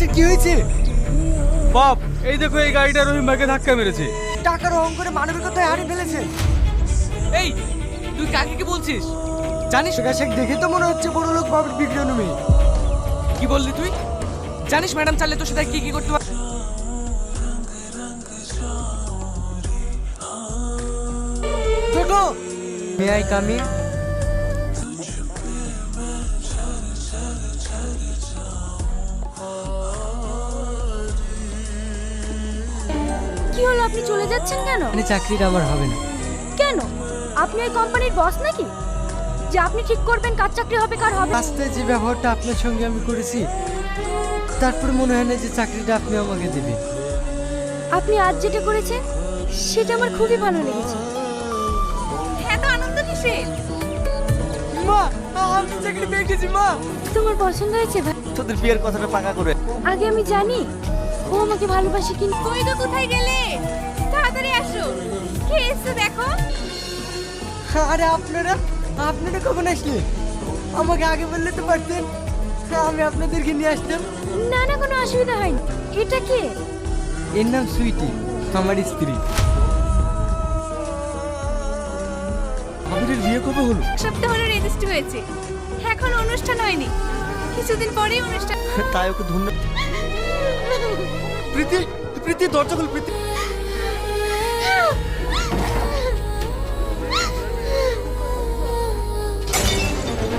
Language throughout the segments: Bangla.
আচ্ছা কি হয়েছে? বাপ, এই দেখো এই গাড়িটা রহিম ভাইকে ধাক্কা মেরেছে। টাকার অহংকারে মানবিকতায় হারিয়ে ফেলেছে। এই, তুই কাকে কি বলছিস? জানিস গাছেক দেখে তো মনে হচ্ছে বড় লোক বাবুর বিগ্রহ মেয়ে। কি বললি তুই? জানিস ম্যাডাম চাইলে তোর সাথে কি কি করতে পারে? দেখো মে আই কামি। কি হলো, আপনি চলে যাচ্ছেন কেন? মানে চাকরিটা আমার হবে না। কেন? আপনি এই কোম্পানির বস নাকি যে আপনি ঠিক করবেন কার চাকরি হবে কার হবে না? রাস্তায় যে ব্যবহারটা আপনার সঙ্গে আমি করেছি, তারপরে মনে হয় না যে চাকরিটা আপনি আমাকে দেবেন। আপনি আজ যেটা করেছেন সেটা আমার খুবই ভালো লেগেছে। এত আনন্দ কিসের? মা, আমি চাকরি পেয়ে গেছি মা। তোমার পছন্দ হয়েছে ভাই? তোদের বিয়ের কথাটা পাকা করে। আগে আমি জানি ও আমাকে ভালোবাসে, কিন্তু তুই তো কোথায় গেলে? তাড়াতাড়ি আসো, কে এসে দেখো। আরে আপনারা কখন আসলে? আমাকে আগে বললে তো পারতেন, আমি আপনাদেরকে নিয়ে আসতাম। না না, কোনো অসুবিধা হয়নি। এটা কে? এর নাম সুইটি, আমার স্ত্রী। আমাদের বিয়ে কবে হলো? সপ্তাহ হলো রেজিস্ট্রি হয়েছে, এখন অনুষ্ঠান হয়নি, কিছুদিন পরেই অনুষ্ঠান। তাই ওকে ধন্যবাদ। প্রীতি, প্রীতি দরজা খোল প্রীতি।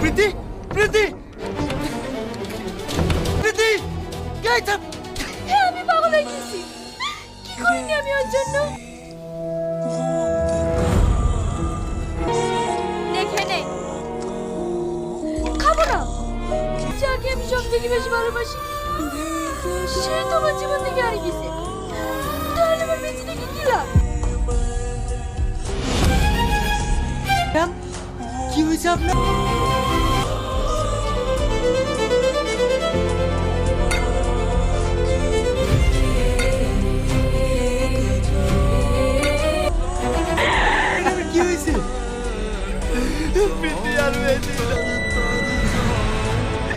প্রীতি, প্রীতি, প্রীতি, কে এটা? আমি পাগল হয়ে গেছি, কি করিনি আমি ওর জন্য। দেখে নে, খাবো না। যাকে আমি সব থেকে বেশি ভালোবাসি সে তো আমার জীবন থেকে হারিয়ে গেছে, তাহলে আমার বেঁচে থেকে কি লাভ? ম্যাম, কি হয়েছে আপনার? কি হয়েছে? প্রীতি আর বেঁচে